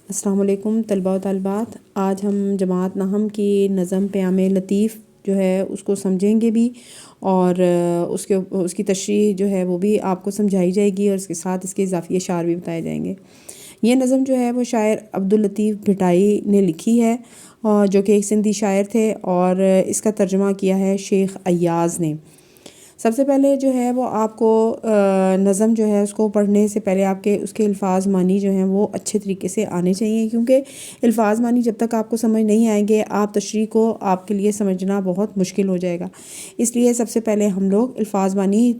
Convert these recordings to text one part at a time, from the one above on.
السلام علیکم طلباء و طالبات، آج ہم جماعت نحم کی نظم پیام لطیف جو ہے اس کو سمجھیں گے بھی، اور اس کی تشریح جو ہے وہ بھی آپ کو سمجھائی جائے گی، اور اس کے ساتھ اس کے اضافی اشعار بھی بتائے جائیں گے۔ یہ نظم جو ہے وہ شاعر عبداللطیف بھٹائی نے لکھی ہے، اور جو کہ ایک سندھی شاعر تھے، اور اس کا ترجمہ کیا ہے شیخ ایاز نے۔ سب سے پہلے جو ہے وہ آپ کو نظم جو ہے اس کو پڑھنے سے پہلے آپ کے اس کے الفاظ معنی جو ہیں وہ اچھے طریقے سے آنے چاہیے، کیونکہ الفاظ معنی جب تک آپ کو سمجھ نہیں آئیں گے آپ تشریح کو آپ کے لیے سمجھنا بہت مشکل ہو جائے گا۔ اس لیے سب سے پہلے ہم لوگ الفاظ معنی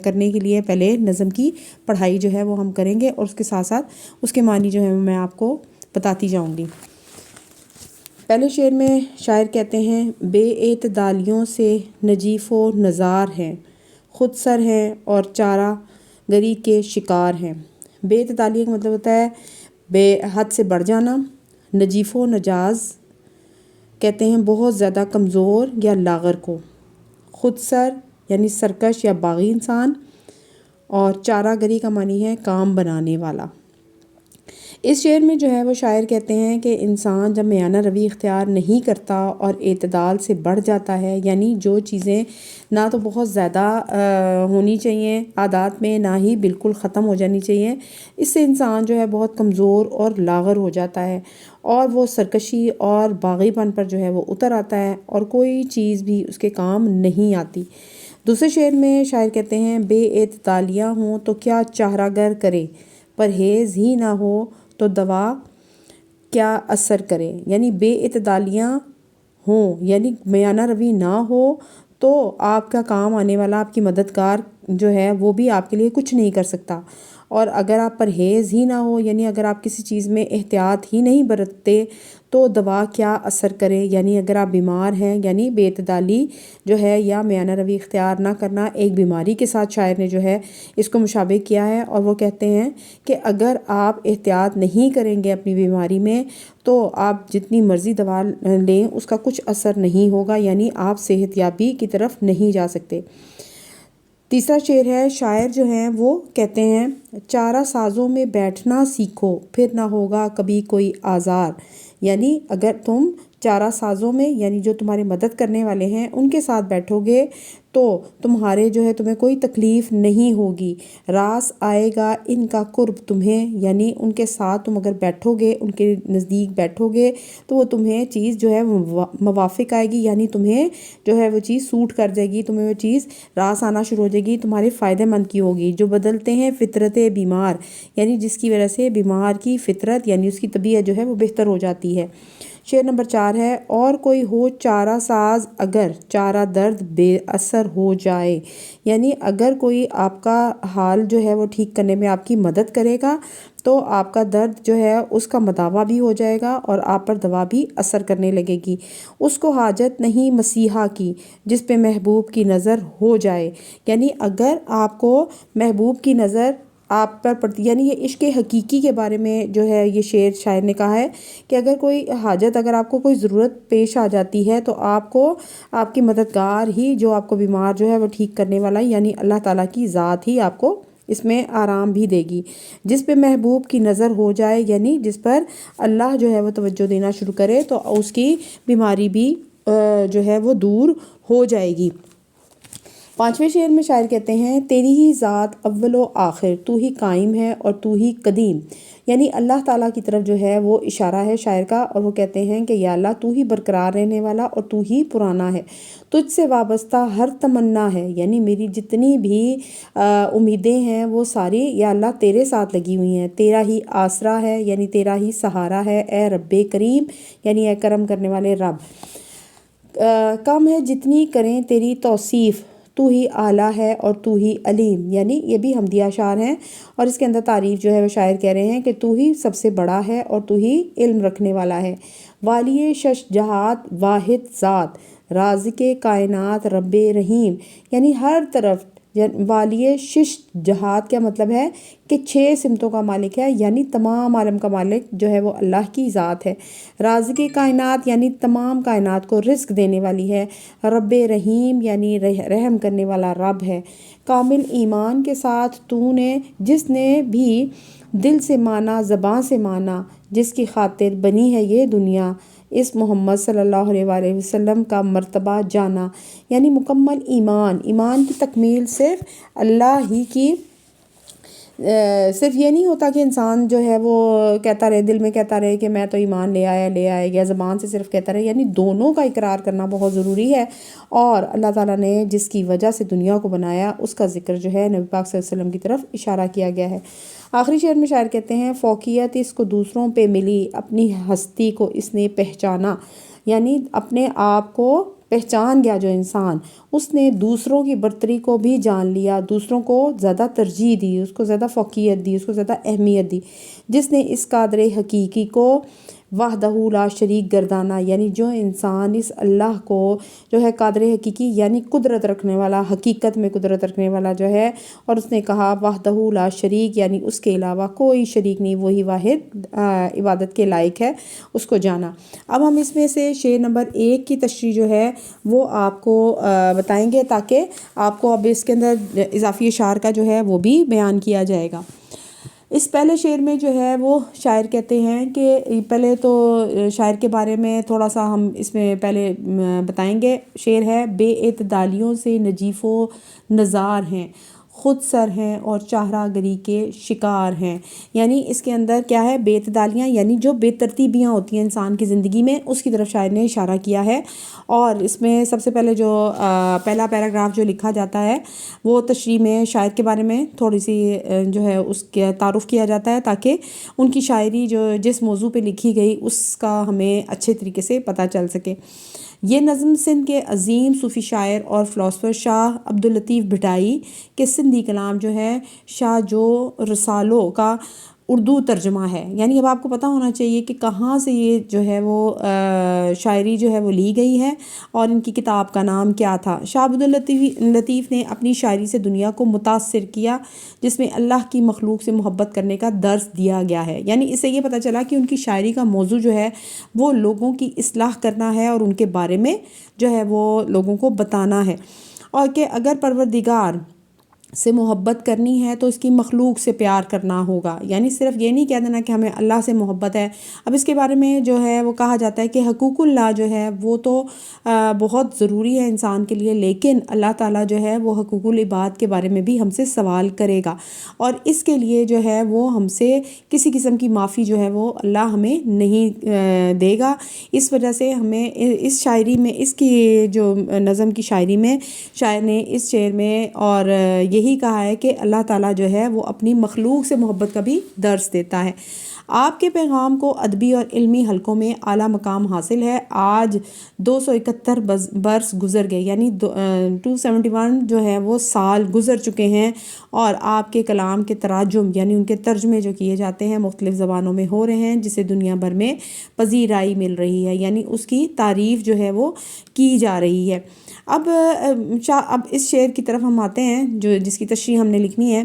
کرنے کے لیے پہلے نظم کی پڑھائی جو ہے وہ ہم کریں گے، اور اس کے ساتھ ساتھ اس کے معنی جو ہے میں آپ کو بتاتی جاؤں گی۔ پہلے شعر میں شاعر کہتے ہیں: بے اعتدالیوں سے نجیف و نزار ہیں، خود سر ہیں اور چارہ گری کے شکار ہیں۔ بے اعتدالی کا مطلب ہوتا ہے بے حد سے بڑھ جانا۔ نجیف و نجاز کہتے ہیں بہت زیادہ کمزور یا لاغر کو۔ خود سر یعنی سرکش یا باغی انسان، اور چارہ گری کا معنی ہے کام بنانے والا۔ اس شعر میں جو ہے وہ شاعر کہتے ہیں کہ انسان جب میانہ روی اختیار نہیں کرتا اور اعتدال سے بڑھ جاتا ہے، یعنی جو چیزیں نہ تو بہت زیادہ ہونی چاہیے عادات میں، نہ ہی بالکل ختم ہو جانی چاہیے، اس سے انسان جو ہے بہت کمزور اور لاغر ہو جاتا ہے، اور وہ سرکشی اور باغی پن پر جو ہے وہ اتر آتا ہے، اور کوئی چیز بھی اس کے کام نہیں آتی۔ دوسرے شعر میں شاعر کہتے ہیں: بے اعتدالیاں ہوں تو کیا چارہ گر کرے، پرہیز ہی نہ ہو تو دوا کیا اثر کرے۔ یعنی بے اعتدالیاں ہوں، یعنی میانہ روی نہ ہو تو آپ کا کام آنے والا، آپ کی مددگار جو ہے وہ بھی آپ کے لیے کچھ نہیں کر سکتا، اور اگر آپ پرہیز ہی نہ ہو، یعنی اگر آپ کسی چیز میں احتیاط ہی نہیں برتتے تو دوا کیا اثر کرے، یعنی اگر آپ بیمار ہیں، یعنی بے اعتدالی جو ہے یا میانہ روی اختیار نہ کرنا ایک بیماری کے ساتھ شاعر نے جو ہے اس کو مشابہ کیا ہے، اور وہ کہتے ہیں کہ اگر آپ احتیاط نہیں کریں گے اپنی بیماری میں تو آپ جتنی مرضی دوا لیں اس کا کچھ اثر نہیں ہوگا، یعنی آپ صحت یابی کی طرف نہیں جا سکتے۔ تیسرا شعر ہے، شاعر جو ہیں وہ کہتے ہیں: چارہ سازوں میں بیٹھنا سیکھو پھر نہ ہوگا کبھی کوئی آزار۔ یعنی اگر تم چارہ سازوں میں، یعنی جو تمہارے مدد کرنے والے ہیں ان کے ساتھ بیٹھو گے تو تمہارے جو ہے تمہیں کوئی تکلیف نہیں ہوگی، راس آئے گا ان کا قرب تمہیں، یعنی ان کے ساتھ تم اگر بیٹھو گے، ان کے نزدیک بیٹھو گے تو وہ تمہیں چیز جو ہے موافق آئے گی، یعنی تمہیں جو ہے وہ چیز سوٹ کر جائے گی، تمہیں وہ چیز راس آنا شروع ہو جائے گی، تمہارے فائدہ مند کی ہوگی۔ جو بدلتے ہیں فطرت بیمار، یعنی جس کی وجہ سے بیمار کی فطرت یعنی اس کی طبیعت جو ہے وہ بہتر ہو جاتی ہے۔ شعر نمبر 4 ہے، اور کوئی ہو چارہ ساز اگر چارہ درد بے اثر ہو جائے۔ یعنی اگر کوئی آپ کا حال جو ہے وہ ٹھیک کرنے میں آپ کی مدد کرے گا تو آپ کا درد جو ہے اس کا مداوع بھی ہو جائے گا، اور آپ پر دوا بھی اثر کرنے لگے گی۔ اس کو حاجت نہیں مسیحا کی جس پہ محبوب کی نظر ہو جائے۔ یعنی اگر آپ کو محبوب کی نظر آپ پر پڑتی، یعنی یہ عشق حقیقی کے بارے میں جو ہے یہ شاعر نے کہا ہے کہ اگر کوئی حاجت، اگر آپ کو کوئی ضرورت پیش آ جاتی ہے تو آپ کو آپ کی مددگار ہی، جو آپ کو بیمار جو ہے وہ ٹھیک کرنے والا یعنی اللہ تعالیٰ کی ذات ہی آپ کو اس میں آرام بھی دے گی۔ جس پہ محبوب کی نظر ہو جائے، یعنی جس پر اللہ جو ہے وہ توجہ دینا شروع کرے تو اس کی بیماری بھی جو ہے وہ دور ہو جائے گی۔ 5ویں شعر میں شاعر کہتے ہیں: تیری ہی ذات اول و آخر، تو ہی قائم ہے اور تو ہی قدیم۔ یعنی اللہ تعالیٰ کی طرف جو ہے وہ اشارہ ہے شاعر کا، اور وہ کہتے ہیں کہ یا اللہ تو ہی برقرار رہنے والا اور تو ہی پرانا ہے، تجھ سے وابستہ ہر تمنا ہے، یعنی میری جتنی بھی امیدیں ہیں وہ ساری یا اللہ تیرے ساتھ لگی ہوئی ہیں، تیرا ہی آسرا ہے، یعنی تیرا ہی سہارا ہے، اے رب کریم، یعنی اے کرم کرنے والے رب۔ کم ہے جتنی کریں تیری توصیف، تو ہی اعلیٰ ہے اور تو ہی علیم۔ یعنی یہ بھی حمدیہ اشعار ہیں، اور اس کے اندر تعریف جو ہے وہ شاعر کہہ رہے ہیں کہ تو ہی سب سے بڑا ہے اور تو ہی علم رکھنے والا ہے۔ والی شش جہات واحد ذات، رازق کائنات رب رحیم۔ یعنی ہر طرف والی شش جہات کیا مطلب ہے کہ 6 سمتوں کا مالک ہے، یعنی تمام عالم کا مالک جو ہے وہ اللہ کی ذات ہے۔ رازق کائنات یعنی تمام کائنات کو رزق دینے والی ہے۔ رب رحیم یعنی رحم کرنے والا رب ہے۔ کامل ایمان کے ساتھ تو نے جس نے بھی دل سے مانا زباں سے مانا جس کی خاطر بنی ہے یہ دنیا، اس محمد صلی اللہ علیہ وآلہ وسلم کا مرتبہ جانا۔ یعنی مکمل ایمان کی تکمیل صرف اللہ ہی کی، صرف یہ نہیں ہوتا کہ انسان جو ہے وہ کہتا رہے، دل میں کہتا رہے کہ میں تو ایمان لے آیا، یا زبان سے صرف کہتا رہے، یعنی دونوں کا اقرار کرنا بہت ضروری ہے۔ اور اللہ تعالیٰ نے جس کی وجہ سے دنیا کو بنایا اس کا ذکر جو ہے نبی پاک صلی اللہ علیہ وسلم کی طرف اشارہ کیا گیا ہے۔ آخری شعر میں شاعر کہتے ہیں، فوقیت اس کو دوسروں پہ ملی، اپنی ہستی کو اس نے پہچانا۔ یعنی اپنے آپ کو پہچان گیا جو انسان، اس نے دوسروں کی برتری کو بھی جان لیا، دوسروں کو زیادہ ترجیح دی، اس کو زیادہ فوقیت دی، اس کو زیادہ اہمیت دی، جس نے اس قادر حقیقی کو وحدہ لا شریک گردانا۔ یعنی جو انسان اس اللہ کو جو ہے قادر حقیقی یعنی قدرت رکھنے والا، حقیقت میں قدرت رکھنے والا جو ہے، اور اس نے کہا وحدہ لا شریک یعنی اس کے علاوہ کوئی شریک نہیں، وہی واحد عبادت کے لائق ہے، اس کو جانا۔ اب ہم اس میں سے شعر نمبر 1 کی تشریح جو ہے وہ آپ کو بتائیں گے، تاکہ آپ کو اب اس کے اندر اضافی اشعار کا جو ہے وہ بھی بیان کیا جائے گا۔ اس پہلے شعر میں جو ہے وہ شاعر کہتے ہیں کہ پہلے تو شاعر کے بارے میں تھوڑا سا ہم اس میں پہلے بتائیں گے۔ شعر ہے، بے اعتدالیوں سے نجیف و نزار ہیں، خود سر ہیں اور چہرہ گری کے شکار ہیں۔ یعنی اس کے اندر کیا ہے، بے اعتدالیاں یعنی جو بے ترتیبیاں ہوتی ہیں انسان کی زندگی میں، اس کی طرف شاعر نے اشارہ کیا ہے۔ اور اس میں سب سے پہلے جو پہلا پیراگراف جو لکھا جاتا ہے وہ تشریح میں شاعر کے بارے میں تھوڑی سی جو ہے اس کے تعارف کیا جاتا ہے، تاکہ ان کی شاعری جو جس موضوع پہ لکھی گئی اس کا ہمیں اچھے طریقے سے پتہ چل سکے۔ یہ نظم سندھ کے عظیم صوفی شاعر اور فلاسفر شاہ عبداللطیف بھٹائی کے سندھی کلام جو ہے شاہ جو رسالوں کا اردو ترجمہ ہے۔ یعنی اب آپ کو پتہ ہونا چاہیے کہ کہاں سے یہ جو ہے وہ شاعری جو ہے وہ لی گئی ہے اور ان کی کتاب کا نام کیا تھا۔ شاہ عبداللطیف نے اپنی شاعری سے دنیا کو متاثر کیا، جس میں اللہ کی مخلوق سے محبت کرنے کا درس دیا گیا ہے۔ یعنی اس سے یہ پتہ چلا کہ ان کی شاعری کا موضوع جو ہے وہ لوگوں کی اصلاح کرنا ہے اور ان کے بارے میں جو ہے وہ لوگوں کو بتانا ہے، اور کہ اگر پروردگار سے محبت کرنی ہے تو اس کی مخلوق سے پیار کرنا ہوگا۔ یعنی صرف یہ نہیں کہہ دینا کہ ہمیں اللہ سے محبت ہے۔ اب اس کے بارے میں جو ہے وہ کہا جاتا ہے کہ حقوق اللہ جو ہے وہ تو بہت ضروری ہے انسان کے لیے، لیکن اللہ تعالیٰ جو ہے وہ حقوق العباد کے بارے میں بھی ہم سے سوال کرے گا، اور اس کے لیے جو ہے وہ ہم سے کسی قسم کی معافی جو ہے وہ اللہ ہمیں نہیں دے گا۔ اس وجہ سے ہمیں اس شاعری میں، اس کی جو نظم کی شاعری میں شاعر نے اس شعر میں اور یہی کہا ہے کہ اللہ تعالیٰ جو ہے وہ اپنی مخلوق سے محبت کا بھی درس دیتا ہے۔ آپ کے پیغام کو ادبی اور علمی حلقوں میں اعلیٰ مقام حاصل ہے۔ آج 271 برس گزر گئے، یعنی 271 جو ہے وہ سال گزر چکے ہیں، اور آپ کے کلام کے تراجم یعنی ان کے ترجمے جو کیے جاتے ہیں مختلف زبانوں میں ہو رہے ہیں، جسے دنیا بھر میں پذیرائی مل رہی ہے، یعنی اس کی تعریف جو ہے وہ کی جا رہی ہے۔ اب اس شعر کی طرف ہم آتے ہیں جس کی تشریح ہم نے لکھنی ہے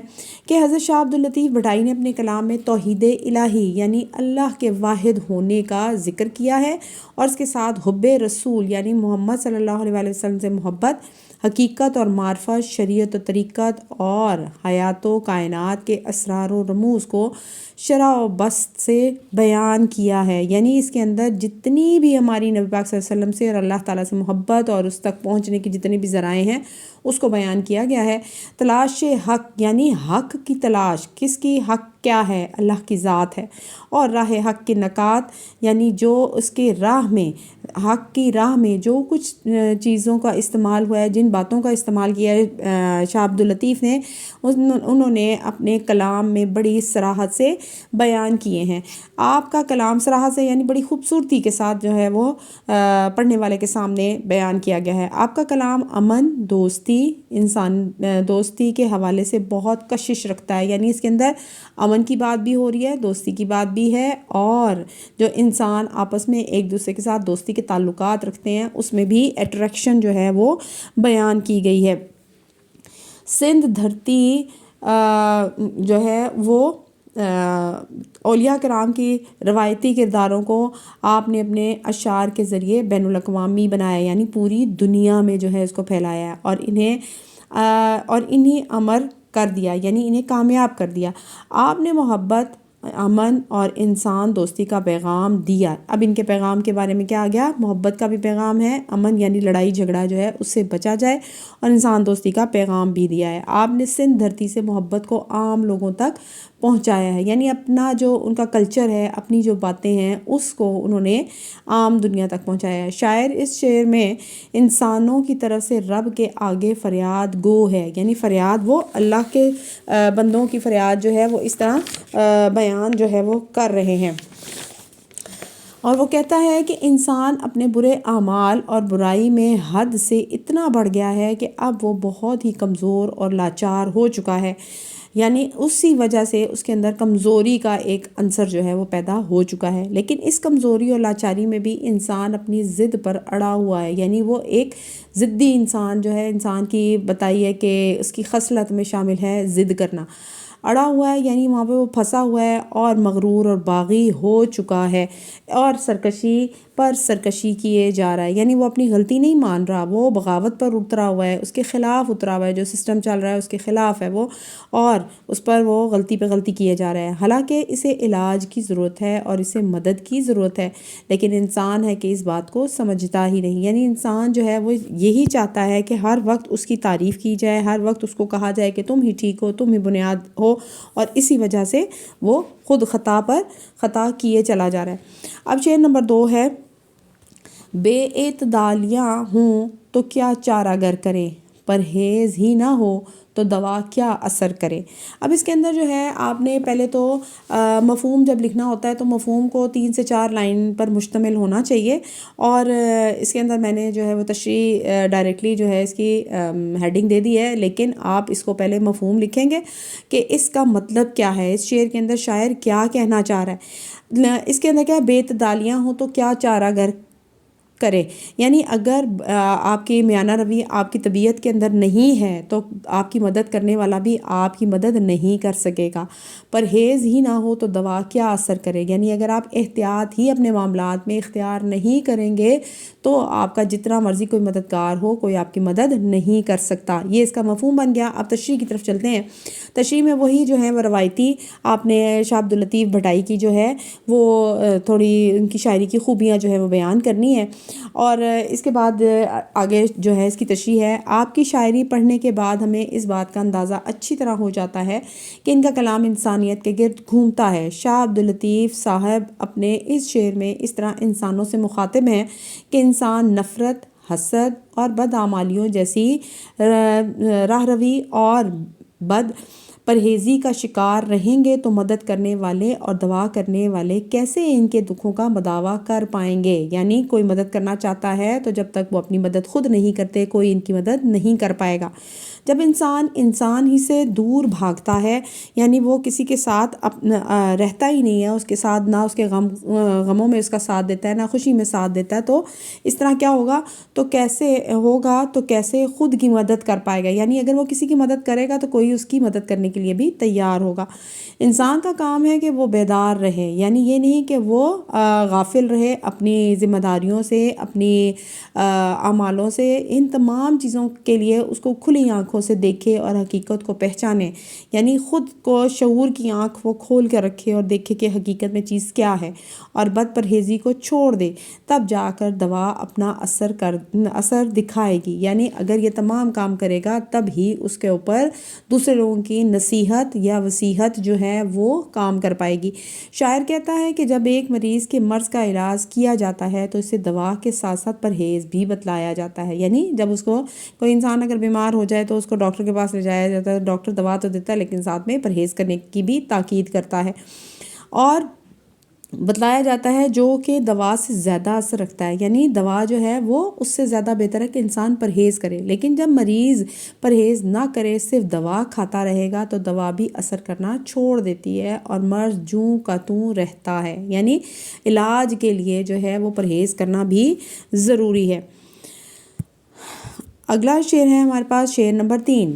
کہ حضرت شاہ عبداللطیف بھٹائی نے اپنے کلام میں توحید الہی یعنی اللہ کے واحد ہونے کا ذکر کیا ہے، اور اس کے ساتھ حب رسول یعنی محمد صلی اللہ علیہ وسلم سے محبت، حقیقت اور معرفت، شریعت و طریقت اور حیات و کائنات کے اسرار و رموز کو شرح و بسط سے بیان کیا ہے۔ یعنی اس کے اندر جتنی بھی ہماری نبی پاک صلی اللہ علیہ وسلم سے اور اللہ تعالیٰ سے محبت اور اس تک پہنچنے کی جتنے بھی ذرائع ہیں اس کو بیان کیا گیا ہے۔ تلاش حق یعنی حق کی تلاش، کس کی؟ حق کیا ہے؟ اللہ کی ذات ہے۔ اور راہ حق کے نکات یعنی جو اس کے راہ میں، حق کی راہ میں جو کچھ چیزوں کا استعمال ہوا ہے، جن باتوں کا استعمال کیا ہے شاہ عبداللطیف نے، انہوں نے اپنے کلام میں بڑی صراحت سے بیان کیے ہیں۔ آپ کا کلام صراحت سے یعنی بڑی خوبصورتی کے ساتھ جو ہے وہ پڑھنے والے کے سامنے بیان کیا گیا ہے۔ آپ کا کلام امن، دوستی، انسان دوستی کے حوالے سے بہت کشش رکھتا ہے، یعنی اس کے اندر امن کی بات بھی ہو رہی ہے، دوستی کی بات بھی ہے، اور جو انسان آپس میں ایک دوسرے کے ساتھ دوستی کے تعلقات رکھتے ہیں اس میں بھی اٹریکشن جو ہے وہ بیان کی گئی ہے۔ سندھ دھرتی جو ہے وہ اولیاء کرام کی روایتی کرداروں کو آپ نے اپنے اشعار کے ذریعے بین الاقوامی بنایا، یعنی پوری دنیا میں جو ہے اس کو پھیلایا ہے، اور انہیں امر کر دیا، یعنی انہیں کامیاب کر دیا۔ آپ نے محبت، امن اور انسان دوستی کا پیغام دیا۔ اب ان کے پیغام کے بارے میں کیا آ گیا؟ محبت کا بھی پیغام ہے، امن یعنی لڑائی جھگڑا جو ہے اس سے بچا جائے، اور انسان دوستی کا پیغام بھی دیا ہے۔ آپ نے سندھ دھرتی سے محبت کو عام لوگوں تک پہنچایا ہے، یعنی اپنا جو ان کا کلچر ہے، اپنی جو باتیں ہیں اس کو انہوں نے عام دنیا تک پہنچایا ہے۔ شاعر اس شعر میں انسانوں کی طرف سے رب کے آگے فریاد گو ہے، یعنی فریاد وہ اللہ کے بندوں کی فریاد جو ہے وہ اس طرح بیان جو ہے وہ کر رہے ہیں، اور وہ کہتا ہے کہ انسان اپنے برے اعمال اور برائی میں حد سے اتنا بڑھ گیا ہے کہ اب وہ بہت ہی کمزور اور لاچار ہو چکا ہے، یعنی اسی وجہ سے اس کے اندر کمزوری کا ایک عنصر جو ہے وہ پیدا ہو چکا ہے۔ لیکن اس کمزوری اور لاچاری میں بھی انسان اپنی ضد پر اڑا ہوا ہے، یعنی وہ ایک ضدی انسان جو ہے، انسان کی بتائی ہے کہ اس کی خصلت میں شامل ہے ضد کرنا، اڑا ہوا ہے، یعنی وہاں پہ وہ پھنسا ہوا ہے اور مغرور اور باغی ہو چکا ہے، اور سرکشی پر سرکشی کیے جا رہا ہے، یعنی وہ اپنی غلطی نہیں مان رہا، وہ بغاوت پر اترا ہوا ہے، اس کے خلاف اترا ہوا ہے، جو سسٹم چل رہا ہے اس کے خلاف ہے وہ، اور اس پر وہ غلطی پہ غلطی کیے جا رہا ہے، حالانکہ اسے علاج کی ضرورت ہے اور اسے مدد کی ضرورت ہے، لیکن انسان ہے کہ اس بات کو سمجھتا ہی نہیں، یعنی انسان جو ہے وہ یہی چاہتا ہے کہ ہر وقت اس کی تعریف کی جائے، ہر وقت اس کو کہا جائے کہ تم ہی ٹھیک ہو، تم ہی بنیاد ہو، اور اسی وجہ سے وہ خود خطا پر خطا کیے چلا جا رہا ہے۔ اب شعر نمبر 2 ہے، بے اعتدالیاں ہوں تو کیا چارہ گر کریں، پرہیز ہی نہ ہو تو دوا کیا اثر کرے۔ اب اس کے اندر جو ہے آپ نے پہلے تو مفہوم جب لکھنا ہوتا ہے تو مفہوم کو 3 سے 4 لائن پر مشتمل ہونا چاہیے، اور اس کے اندر میں نے جو ہے وہ تشریح ڈائریکٹلی جو ہے اس کی ہیڈنگ دے دی ہے، لیکن آپ اس کو پہلے مفہوم لکھیں گے کہ اس کا مطلب کیا ہے، اس شعر کے اندر شاعر کیا کہنا چاہ رہا ہے۔ اس کے اندر کیا ہے، بے اعتدالیاں ہوں تو کیا چارہ گر کرے، یعنی اگر آپ کی میانہ روی آپ کی طبیعت کے اندر نہیں ہے تو آپ کی مدد کرنے والا بھی آپ کی مدد نہیں کر سکے گا، پرہیز ہی نہ ہو تو دوا کیا اثر کرے، یعنی اگر آپ احتیاط ہی اپنے معاملات میں اختیار نہیں کریں گے تو آپ کا جتنا مرضی کوئی مددگار ہو کوئی آپ کی مدد نہیں کر سکتا۔ یہ اس کا مفہوم بن گیا۔ اب تشریح کی طرف چلتے ہیں۔ تشریح میں وہی جو ہے وہ روایتی آپ نے شاہ عبداللطیف بھٹائی کی جو ہے وہ تھوڑی ان کی شاعری کی خوبیاں جو ہے وہ بیان کرنی ہے، اور اس کے بعد آگے جو ہے اس کی تشریح ہے۔ آپ کی شاعری پڑھنے کے بعد ہمیں اس بات کا اندازہ اچھی طرح ہو جاتا ہے کہ ان کا کلام انسانیت کے گرد گھومتا ہے۔ شاہ عبداللطیف صاحب اپنے اس شعر میں اس طرح انسانوں سے مخاطب ہیں کہ انسان نفرت، حسد اور بدعمالیوں جیسی راہ روی اور بد پرہیزی کا شکار رہیں گے تو مدد کرنے والے اور دوا کرنے والے کیسے ان کے دکھوں کا مداوع کر پائیں گے، یعنی کوئی مدد کرنا چاہتا ہے تو جب تک وہ اپنی مدد خود نہیں کرتے کوئی ان کی مدد نہیں کر پائے گا۔ جب انسان ہی سے دور بھاگتا ہے، یعنی وہ کسی کے ساتھ رہتا ہی نہیں ہے، اس کے ساتھ نہ اس کے غموں میں اس کا ساتھ دیتا ہے نہ خوشی میں ساتھ دیتا ہے، تو اس طرح کیا ہوگا، تو کیسے خود کی مدد کر پائے گا، یعنی اگر وہ کسی کی مدد کرے گا تو کوئی اس کی مدد کرنے کے لیے بھی تیار ہوگا۔ انسان کا کام ہے کہ وہ بیدار رہے، یعنی یہ نہیں کہ وہ غافل رہے اپنی ذمہ داریوں سے، اپنی اعمالوں سے، ان تمام چیزوں کے لیے اس کو کھلی آنکھوں سے دیکھے اور حقیقت کو پہچانے، یعنی خود کو شعور کی آنکھ وہ کھول کر رکھے اور دیکھے کہ حقیقت میں چیز کیا ہے، اور بد پرہیزی کو چھوڑ دے، تب جا کر دوا اپنا اثر دکھائے گی، یعنی اگر یہ تمام کام کرے گا تب ہی اس کے اوپر دوسرے لوگوں کی نصیحت یا وصیحت جو ہے وہ کام کر پائے گی۔ شاعر کہتا ہے کہ جب ایک مریض کے مرض کا علاج کیا جاتا ہے تو اسے دوا کے ساتھ ساتھ پرہیز بھی بتلایا جاتا ہے، یعنی جب اس کو کوئی انسان اگر بیمار ہو جائے تو اس کو ڈاکٹر کے پاس لے جایا جاتا ہے، ڈاکٹر دوا تو دیتا ہے لیکن ساتھ میں پرہیز کرنے کی بھی تاکید کرتا ہے، اور بتلایا جاتا ہے جو کہ دوا سے زیادہ اثر رکھتا ہے، یعنی دوا جو ہے وہ اس سے زیادہ بہتر ہے کہ انسان پرہیز کرے، لیکن جب مریض پرہیز نہ کرے صرف دوا کھاتا رہے گا تو دوا بھی اثر کرنا چھوڑ دیتی ہے اور مرض جوں کا توں رہتا ہے، یعنی علاج کے لیے جو ہے وہ پرہیز کرنا بھی ضروری ہے۔ اگلا شعر ہے ہمارے پاس شعر نمبر 3،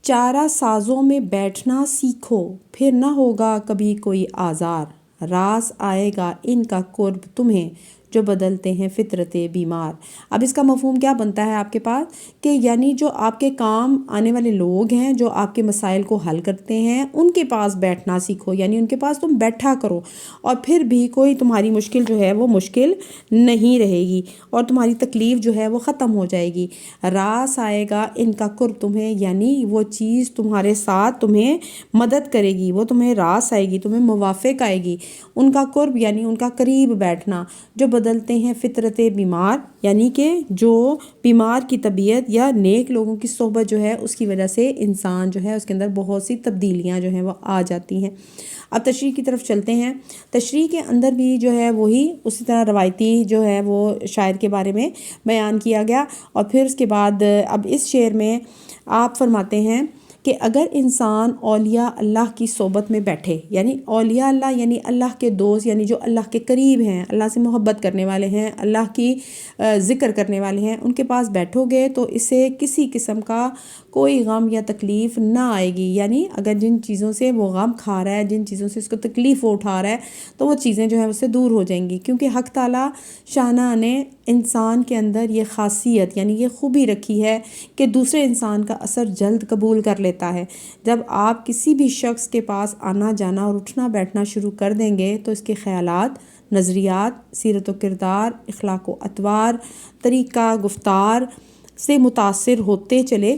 چارہ سازوں میں بیٹھنا سیکھو پھر نہ ہوگا کبھی کوئی آزار، راس آئے گا ان کا قرب تمہیں جو بدلتے ہیں فطرت بیمار۔ اب اس کا مفہوم کیا بنتا ہے آپ کے پاس کہ یعنی جو آپ کے کام آنے والے لوگ ہیں، جو آپ کے مسائل کو حل کرتے ہیں، ان کے پاس بیٹھنا سیکھو، یعنی ان کے پاس تم بیٹھا کرو، اور پھر بھی کوئی تمہاری مشکل جو ہے وہ مشکل نہیں رہے گی، اور تمہاری تکلیف جو ہے وہ ختم ہو جائے گی۔ راس آئے گا ان کا قرب تمہیں، یعنی وہ چیز تمہارے ساتھ تمہیں مدد کرے گی، وہ تمہیں راس آئے گی، تمہیں موافق آئے گی۔ ان کا قرب یعنی ان کا قریب بیٹھنا، جو بدلتے ہیں فطرت بیمار، یعنی کہ جو بیمار کی طبیعت یا نیک لوگوں کی صحبت جو ہے اس کی وجہ سے انسان جو ہے اس کے اندر بہت سی تبدیلیاں جو ہیں وہ آ جاتی ہیں۔ اب تشریح کی طرف چلتے ہیں۔ تشریح کے اندر بھی جو ہے وہی اسی طرح روایتی جو ہے وہ شاعر کے بارے میں بیان کیا گیا، اور پھر اس کے بعد اب اس شعر میں آپ فرماتے ہیں کہ اگر انسان اولیاء اللہ کی صحبت میں بیٹھے، یعنی اولیاء اللہ یعنی اللہ کے دوست، یعنی جو اللہ کے قریب ہیں، اللہ سے محبت کرنے والے ہیں، اللہ کی ذکر کرنے والے ہیں، ان کے پاس بیٹھو گے تو اسے کسی قسم کا کوئی غم یا تکلیف نہ آئے گی۔ یعنی اگر جن چیزوں سے وہ غم کھا رہا ہے، جن چیزوں سے اس کو تکلیف وہ اٹھا رہا ہے، تو وہ چیزیں جو ہیں اس سے دور ہو جائیں گی، کیونکہ حق تعالیٰ شانہ نے انسان کے اندر یہ خاصیت یعنی یہ خوبی رکھی ہے کہ دوسرے انسان کا اثر جلد قبول کر لیتا ہے۔ جب آپ کسی بھی شخص کے پاس آنا جانا اور اٹھنا بیٹھنا شروع کر دیں گے تو اس کے خیالات، نظریات، سیرت و کردار، اخلاق و اطوار، طریقہ گفتار سے متاثر ہوتے چلے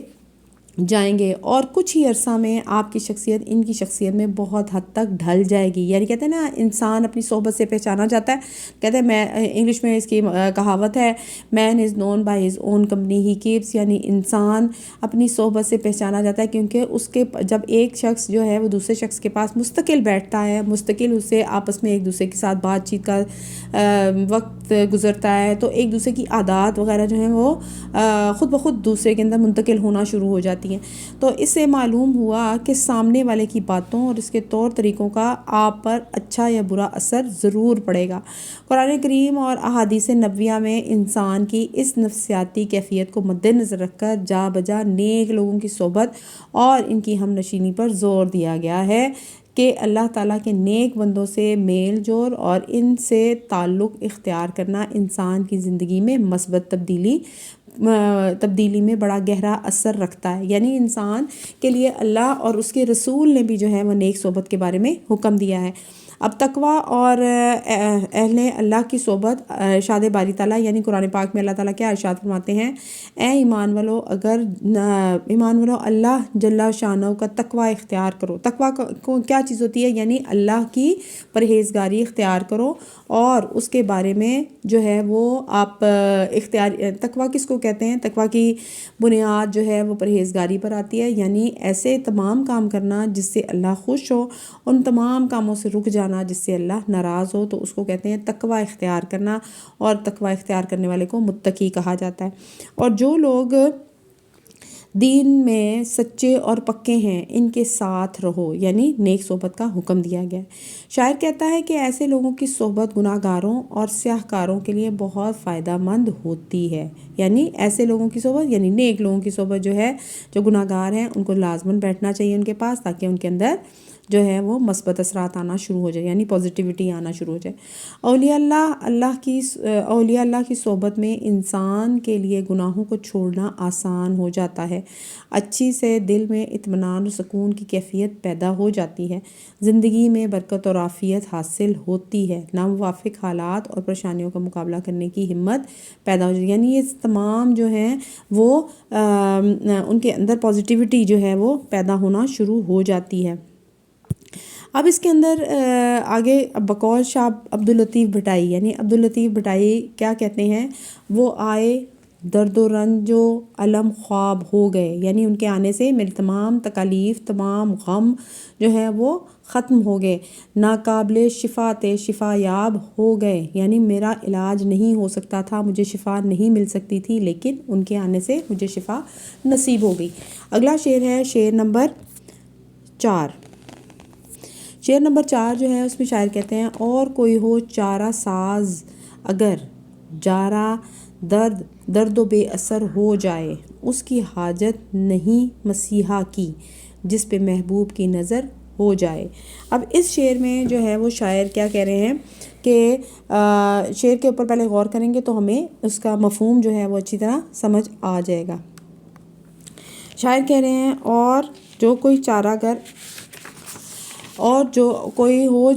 جائیں گے، اور کچھ ہی عرصہ میں آپ کی شخصیت ان کی شخصیت میں بہت حد تک ڈھل جائے گی۔ یعنی کہتے ہیں نا انسان اپنی صحبت سے پہچانا جاتا ہے، کہتے ہیں میں انگلش میں اس کی کہاوت ہے man is known by his own company he keeps, یعنی انسان اپنی صحبت سے پہچانا جاتا ہے کیونکہ اس کے جب ایک شخص جو ہے وہ دوسرے شخص کے پاس مستقل بیٹھتا ہے، مستقل اس سے آپس میں ایک دوسرے کے ساتھ بات چیت کا وقت گزرتا ہے، تو ایک دوسرے کی عادات وغیرہ جو ہیں وہ خود بخود دوسرے کے اندر منتقل ہونا شروع ہو جاتی ہیں۔ تو اس سے معلوم ہوا کہ سامنے والے کی باتوں اور اس کے طور طریقوں کا آپ پر اچھا یا برا اثر ضرور پڑے گا۔ قرآن کریم اور احادیث نبویہ میں انسان کی اس نفسیاتی کیفیت کو مد نظر رکھ کر جا بجا نیک لوگوں کی صحبت اور ان کی ہم نشینی پر زور دیا گیا ہے کہ اللہ تعالیٰ کے نیک بندوں سے میل جول اور ان سے تعلق اختیار کرنا انسان کی زندگی میں مثبت تبدیلی میں بڑا گہرا اثر رکھتا ہے۔ یعنی انسان کے لیے اللہ اور اس کے رسول نے بھی جو ہے وہ نیک صحبت کے بارے میں حکم دیا ہے۔ اب تقوی اور اہل اللہ کی صحبت، ارشاد باری تعالیٰ یعنی قرآن پاک میں اللہ تعالیٰ کیا ارشاد فرماتے ہیں، اے ایمان والو اللہ جل شانہ کا تقوی اختیار کرو۔ تقوی کو کیا چیز ہوتی ہے؟ یعنی اللہ کی پرہیزگاری اختیار کرو، اور اس کے بارے میں جو ہے وہ آپ تقوی کس کو کہتے ہیں؟ تقوی کی بنیاد جو ہے وہ پرہیزگاری پر آتی ہے، یعنی ایسے تمام کام کرنا جس سے اللہ خوش ہو، ان تمام کاموں سے رک جانا جس سے اللہ ناراض ہو، تو اس کو کہتے ہیں تقوی اختیار کرنا، اور تقوی اختیار کرنے والے کو متقی کہا جاتا ہے۔ اور جو لوگ دین میں سچے اور پکے ہیں ان کے ساتھ رہو، یعنی نیک صحبت کا حکم دیا گیا ہے۔ شاعر کہتا ہے کہ ایسے لوگوں کی صحبت گناہ گاروں اور سیاہ کاروں کے لیے بہت فائدہ مند ہوتی ہے۔ یعنی ایسے لوگوں کی صحبت یعنی نیک لوگوں کی صحبت جو ہے، جو گناہ گار ہیں ان کو لازماً بیٹھنا چاہیے ان کے پاس، تاکہ ان کے اندر جو ہے وہ مثبت اثرات آنا شروع ہو جائے، یعنی پازیٹیوٹی آنا شروع ہو جائے۔ اولیاء اللہ کی صحبت میں انسان کے لیے گناہوں کو چھوڑنا آسان ہو جاتا ہے، اچھی سے دل میں اطمینان و سکون کی کیفیت پیدا ہو جاتی ہے، زندگی میں برکت اور عافیت حاصل ہوتی ہے، ناموافق حالات اور پریشانیوں کا مقابلہ کرنے کی ہمت پیدا ہو جاتی ہے۔ یعنی یہ تمام جو ہیں وہ ان کے اندر پازیٹیوٹی جو ہے وہ پیدا ہونا شروع ہو جاتی ہے۔ اب اس کے اندر آگے بقول شاہ عبداللطیف بھٹائی، یعنی عبداللطیف بھٹائی کیا کہتے ہیں، وہ آئے درد و رنج و علم خواب ہو گئے، یعنی ان کے آنے سے میری تمام تکالیف، تمام غم جو ہے وہ ختم ہو گئے، ناقابل شفا تھے شفا یاب ہو گئے، یعنی میرا علاج نہیں ہو سکتا تھا، مجھے شفا نہیں مل سکتی تھی، لیکن ان کے آنے سے مجھے شفا نصیب ہو گئی۔ اگلا شعر ہے شعر نمبر 4۔ شعر نمبر 4 جو ہے اس میں شاعر کہتے ہیں، اور کوئی ہو چارہ ساز اگر جارہ درد و بے اثر ہو جائے، اس کی حاجت نہیں مسیحا کی، جس پہ محبوب کی نظر ہو جائے۔ اب اس شعر میں جو ہے وہ شاعر کیا کہہ رہے ہیں کہ شعر کے اوپر پہلے غور کریں گے تو ہمیں اس کا مفہوم جو ہے وہ اچھی طرح سمجھ آ جائے گا۔ شاعر کہہ رہے ہیں اور جو کوئی چارہ گر اور جو کوئی ہو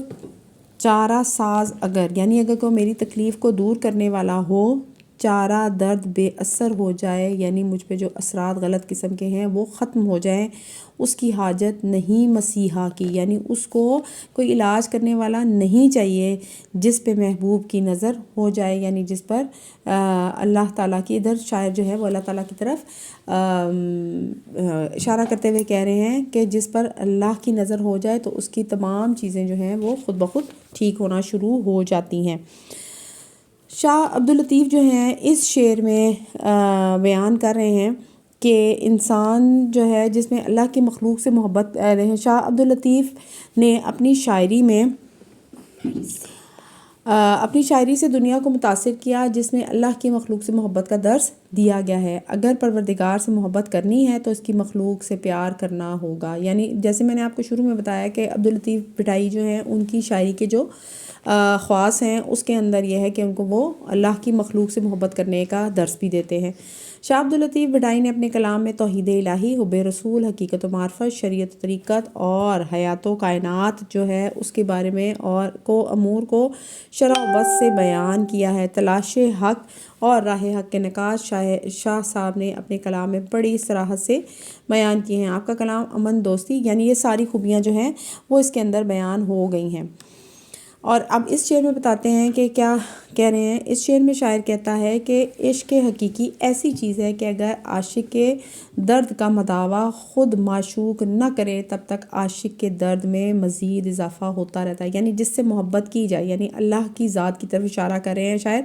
چارہ ساز اگر، یعنی اگر کوئی میری تکلیف کو دور کرنے والا ہو، چارہ درد بے اثر ہو جائے، یعنی مجھ پہ جو اثرات غلط قسم کے ہیں وہ ختم ہو جائیں، اس کی حاجت نہیں مسیحا کی، یعنی اس کو کوئی علاج کرنے والا نہیں چاہیے جس پہ محبوب کی نظر ہو جائے، یعنی جس پر اللہ تعالیٰ کی، ادھر شاعر جو ہے وہ اللہ تعالیٰ کی طرف اشارہ کرتے ہوئے کہہ رہے ہیں کہ جس پر اللہ کی نظر ہو جائے تو اس کی تمام چیزیں جو ہیں وہ خود بخود ٹھیک ہونا شروع ہو جاتی ہیں۔ شاہ عبداللطیف جو ہیں اس شعر میں بیان کر رہے ہیں کہ انسان جو ہے جس میں اللہ کی مخلوق سے محبت رہے۔ شاہ عبداللطیف نے اپنی شاعری سے دنیا کو متاثر کیا جس میں اللہ کی مخلوق سے محبت کا درس دیا گیا ہے۔ اگر پروردگار سے محبت کرنی ہے تو اس کی مخلوق سے پیار کرنا ہوگا، یعنی جیسے میں نے آپ کو شروع میں بتایا کہ عبداللطیف بھٹائی جو ہیں ان کی شاعری کے جو خواص ہیں اس کے اندر یہ ہے کہ ان کو وہ اللہ کی مخلوق سے محبت کرنے کا درس بھی دیتے ہیں۔ شاہ عبداللطیف بھٹائی نے اپنے کلام میں توحید الہی، حب رسول، حقیقت و معرفت، شریعت و طریقت اور حیات و کائنات جو ہے اس کے بارے میں اور امور کو شرع و بس سے بیان کیا ہے۔ تلاش حق اور راہ حق کے نکات شاہ صاحب نے اپنے کلام میں بڑی صراحت سے بیان کیے ہیں۔ آپ کا کلام امن، دوستی، یعنی یہ ساری خوبیاں جو ہیں وہ اس کے اندر بیان ہو گئی ہیں۔ اور اب اس شعر میں بتاتے ہیں کہ کیا کہہ رہے ہیں۔ اس شعر میں شاعر کہتا ہے کہ عشق حقیقی ایسی چیز ہے کہ اگر عاشق کے درد کا مداوا خود معشوق نہ کرے تب تک عاشق کے درد میں مزید اضافہ ہوتا رہتا ہے، یعنی جس سے محبت کی جائے، یعنی اللہ کی ذات کی طرف اشارہ کر رہے ہیں شاعر،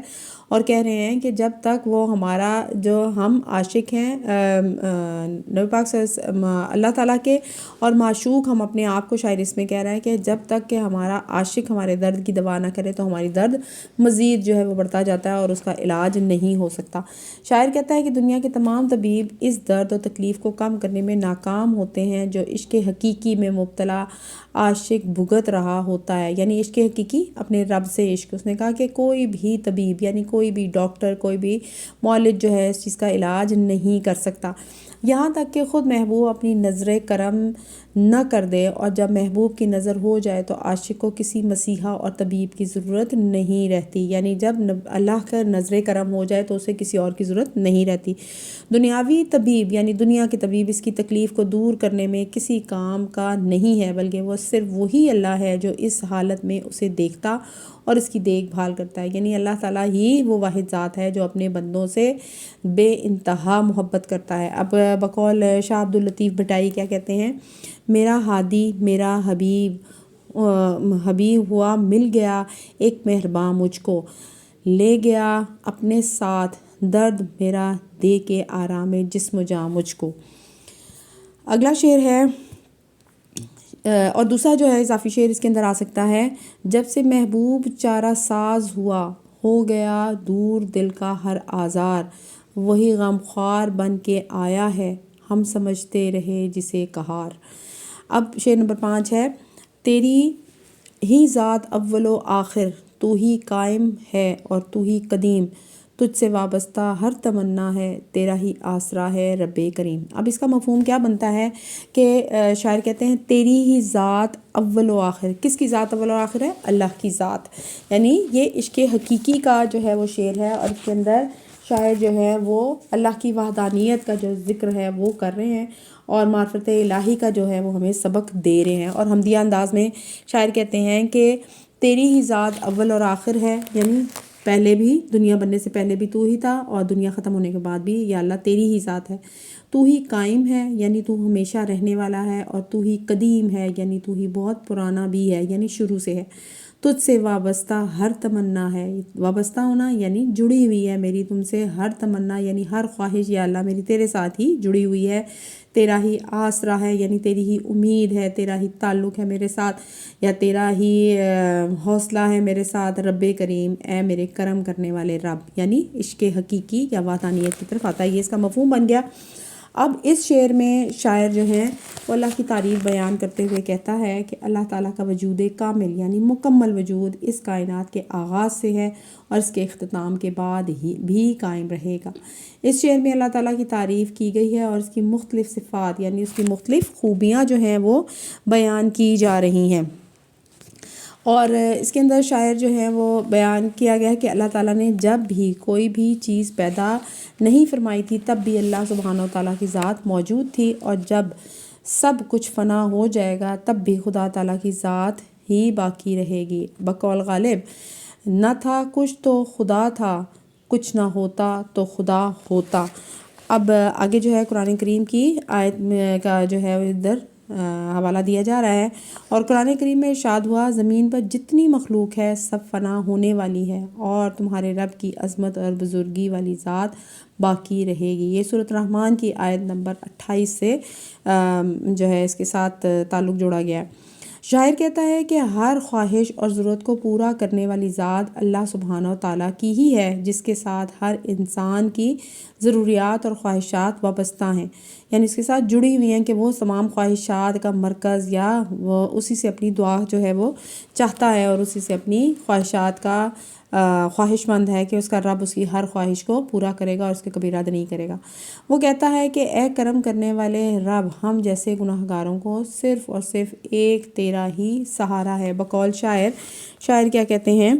اور کہہ رہے ہیں کہ جب تک وہ ہمارا جو ہم عاشق ہیں نبی پاک اللہ تعالیٰ کے اور معشوق ہم اپنے آپ کو، شاعر اس میں کہہ رہا ہے کہ جب تک کہ ہمارا عاشق ہمارے درد کی دوا نہ کرے تو ہماری درد مزید جو ہے وہ بڑھتا جاتا ہے اور اس کا علاج نہیں ہو سکتا۔ شاعر کہتا ہے کہ دنیا کے تمام طبیب اس درد و تکلیف کو کم کرنے میں ناکام ہوتے ہیں جو عشق حقیقی میں مبتلا عاشق بھگت رہا ہوتا ہے، یعنی عشق حقیقی اپنے رب سے عشق۔ اس نے کہا کہ کوئی بھی طبیب، یعنی کوئی بھی ڈاکٹر، کوئی بھی معالج جو ہے اس چیز کا علاج نہیں کر سکتا، یہاں تک کہ خود محبوب اپنی نظر کرم نہ کر دے، اور جب محبوب کی نظر ہو جائے تو عاشق کو کسی مسیحا اور طبیب کی ضرورت نہیں رہتی، یعنی جب اللہ کا نظر کرم ہو جائے تو اسے کسی اور کی ضرورت نہیں رہتی۔ دنیاوی طبیب یعنی دنیا کے طبیب اس کی تکلیف کو دور کرنے میں کسی کام کا نہیں ہے، بلکہ وہ صرف وہی اللہ ہے جو اس حالت میں اسے دیکھتا اور اس کی دیکھ بھال کرتا ہے، یعنی اللہ تعالیٰ ہی وہ واحد ذات ہے جو اپنے بندوں سے بے انتہا محبت کرتا ہے۔ اب بقول شاہ عبداللطیف بھٹائی کیا کہتے ہیں، میرا ہادی، میرا حبیب ہوا مل گیا ایک مہرباں مجھ کو، لے گیا اپنے ساتھ درد میرا دے کے آرام جسم و جاں مجھ کو۔ اگلا شعر ہے اور دوسرا جو ہے اضافی شعر اس کے اندر آ سکتا ہے، جب سے محبوب چارہ ساز ہوا ہو گیا دور دل کا ہر آزار، وہی غم خوار بن کے آیا ہے ہم سمجھتے رہے جسے قہار۔ اب شعر نمبر 5 ہے، تیری ہی ذات اول و آخر، تو ہی قائم ہے اور تو ہی قدیم، تجھ سے وابستہ ہر تمنا ہے تیرا ہی آسرا ہے رب کریم۔ اب اس کا مفہوم کیا بنتا ہے کہ شاعر کہتے ہیں تیری ہی ذات اول و آخر، کس کی ذات اول و آخر ہے؟ اللہ کی ذات، یعنی یہ عشق حقیقی کا جو ہے وہ شعر ہے، اور اس کے اندر شاعر جو ہے وہ اللہ کی وحدانیت کا جو ذکر ہے وہ کر رہے ہیں اور معرفت الہی کا جو ہے وہ ہمیں سبق دے رہے ہیں۔ اور حمدیہ انداز میں شاعر کہتے ہیں کہ تیری ہی ذات اول اور آخر ہے، یعنی پہلے بھی، دنیا بننے سے پہلے بھی تو ہی تھا اور دنیا ختم ہونے کے بعد بھی یا اللہ تیری ہی ذات ہے۔ تو ہی قائم ہے یعنی تو ہمیشہ رہنے والا ہے، اور تو ہی قدیم ہے یعنی تو ہی بہت پرانا بھی ہے، یعنی شروع سے ہے۔ تجھ سے وابستہ ہر تمنا ہے، وابستہ ہونا یعنی جڑی ہوئی ہے میری تم سے ہر تمنا، یعنی ہر خواہش یا اللہ میری تیرے ساتھ ہی جڑی ہوئی ہے۔ تیرا ہی آسرا ہے یعنی تیری ہی امید ہے، تیرا ہی تعلق ہے میرے ساتھ، یا تیرا ہی حوصلہ ہے میرے ساتھ رب کریم، اے میرے کرم کرنے والے رب، یعنی عشق حقیقی یا وحدانیت کی طرف آتا ہے۔ یہ اس کا مفہوم بن گیا۔ اب اس شعر میں شاعر جو ہیں وہ اللہ کی تعریف بیان کرتے ہوئے کہتا ہے کہ اللہ تعالیٰ کا وجود کامل یعنی مکمل وجود اس کائنات کے آغاز سے ہے اور اس کے اختتام کے بعد ہی بھی قائم رہے گا۔ اس شعر میں اللہ تعالیٰ کی تعریف کی گئی ہے اور اس کی مختلف صفات یعنی اس کی مختلف خوبیاں جو ہیں وہ بیان کی جا رہی ہیں، اور اس کے اندر شاعر جو ہے وہ بیان کیا گیا ہے کہ اللہ تعالیٰ نے جب بھی کوئی بھی چیز پیدا نہیں فرمائی تھی تب بھی اللہ سبحانہ و تعالیٰ کی ذات موجود تھی، اور جب سب کچھ فنا ہو جائے گا تب بھی خدا تعالیٰ کی ذات ہی باقی رہے گی۔ بقول غالب نہ تھا کچھ تو خدا تھا، کچھ نہ ہوتا تو خدا ہوتا۔ اب آگے جو ہے قرآن کریم کی آیت کا جو ہے ادھر حوالہ دیا جا رہا ہے، اور قرآن کریم میں ارشاد ہوا زمین پر جتنی مخلوق ہے سب فنا ہونے والی ہے اور تمہارے رب کی عظمت اور بزرگی والی ذات باقی رہے گی۔ یہ سورۃ الرحمن کی آیت نمبر 28 سے جو ہے اس کے ساتھ تعلق جوڑا گیا ہے۔ شاعر کہتا ہے کہ ہر خواہش اور ضرورت کو پورا کرنے والی ذات اللہ سبحانہ و تعالیٰ کی ہی ہے، جس کے ساتھ ہر انسان کی ضروریات اور خواہشات وابستہ ہیں، یعنی اس کے ساتھ جڑی ہوئی ہیں کہ وہ تمام خواہشات کا مرکز یا وہ اسی سے اپنی دعا جو ہے وہ چاہتا ہے اور اسی سے اپنی خواہشات کا خواہش مند ہے کہ اس کا رب اس کی ہر خواہش کو پورا کرے گا اور اس کے کبھی رد نہیں کرے گا۔ وہ کہتا ہے کہ اے کرم کرنے والے رب، ہم جیسے گناہ گاروں کو صرف اور صرف ایک تیرا ہی سہارا ہے۔ بقول شاعر کیا کہتے ہیں،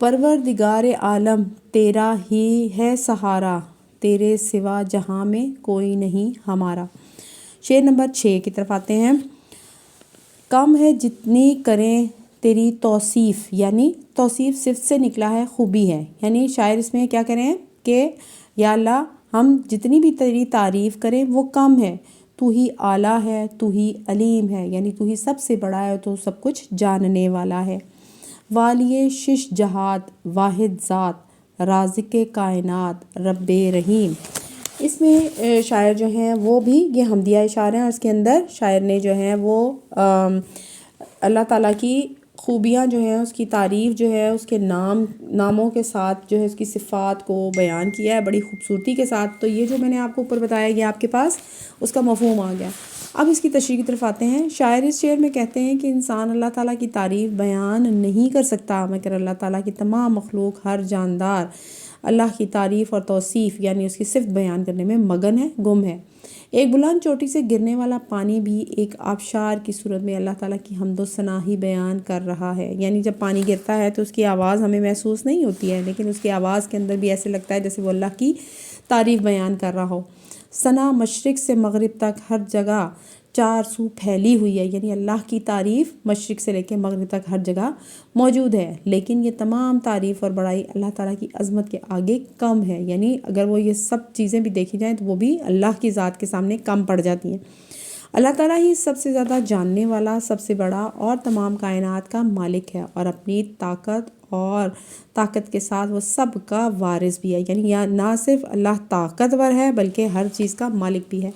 پروردگار عالم تیرا ہی ہے سہارا، تیرے سوا جہاں میں کوئی نہیں ہمارا۔ شعر نمبر 6 کی طرف آتے ہیں۔ کم ہے جتنی کریں تیری توصیف، یعنی توصیف صفت سے نکلا ہے، خوبی ہے، یعنی شاعر اس میں کیا کریں کہ یا اللہ ہم جتنی بھی تیری تعریف کریں وہ کم ہے، تو ہی اعلیٰ ہے، تو ہی علیم ہے، یعنی تو ہی سب سے بڑا ہے، تو سب کچھ جاننے والا ہے۔ والی شش جہات واحد ذات، رازق کائنات رب رحیم۔ اس میں شاعر جو ہیں وہ بھی یہ حمدیہ اشعار ہیں، اور اس کے اندر شاعر نے جو ہیں وہ اللہ تعالیٰ کی خوبیاں جو ہیں اس کی تعریف جو ہے اس کے ناموں کے ساتھ جو ہے اس کی صفات کو بیان کیا ہے بڑی خوبصورتی کے ساتھ۔ تو یہ جو میں نے آپ کو اوپر بتایا یہ آپ کے پاس اس کا مفہوم آ گیا۔ اب اس کی تشریح کی طرف آتے ہیں۔ شاعر اس شعر میں کہتے ہیں کہ انسان اللہ تعالیٰ کی تعریف بیان نہیں کر سکتا، مگر اللہ تعالیٰ کی تمام مخلوق ہر جاندار اللہ کی تعریف اور توصیف یعنی اس کی صفت بیان کرنے میں مگن ہے، گم ہے۔ ایک بلند چوٹی سے گرنے والا پانی بھی ایک آبشار کی صورت میں اللہ تعالیٰ کی حمد و ثنا ہی بیان کر رہا ہے، یعنی جب پانی گرتا ہے تو اس کی آواز ہمیں محسوس نہیں ہوتی ہے، لیکن اس کی آواز کے اندر بھی ایسے لگتا ہے جیسے وہ اللہ کی تعریف بیان کر رہا ہو۔ ثنا مشرق سے مغرب تک ہر جگہ چار سو پھیلی ہوئی ہے، یعنی اللہ کی تعریف مشرق سے لے کے مغرب تک ہر جگہ موجود ہے، لیکن یہ تمام تعریف اور بڑائی اللہ تعالیٰ کی عظمت کے آگے کم ہے، یعنی اگر وہ یہ سب چیزیں بھی دیکھی جائیں تو وہ بھی اللہ کی ذات کے سامنے کم پڑ جاتی ہیں۔ اللہ تعالیٰ ہی سب سے زیادہ جاننے والا، سب سے بڑا اور تمام کائنات کا مالک ہے، اور اپنی طاقت کے ساتھ وہ سب کا وارث بھی ہے، یعنی نہ صرف اللہ طاقتور ہے بلکہ ہر چیز کا مالک بھی ہے۔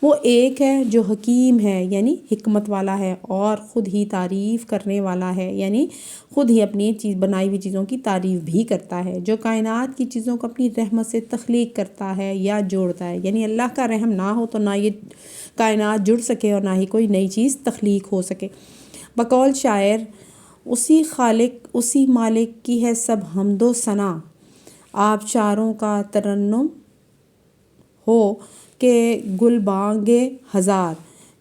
وہ ایک ہے جو حکیم ہے، یعنی حکمت والا ہے، اور خود ہی تعریف کرنے والا ہے، یعنی خود ہی اپنی بنائی ہوئی چیزوں کی تعریف بھی کرتا ہے، جو کائنات کی چیزوں کو اپنی رحمت سے تخلیق کرتا ہے یا جوڑتا ہے، یعنی اللہ کا رحم نہ ہو تو نہ یہ کائنات جڑ سکے اور نہ ہی کوئی نئی چیز تخلیق ہو سکے۔ بقول شاعر اسی خالق اسی مالک کی ہے سب حمد و ثنا، آبشاروں کا ترنم ہو کہ گل بانگے ہزار،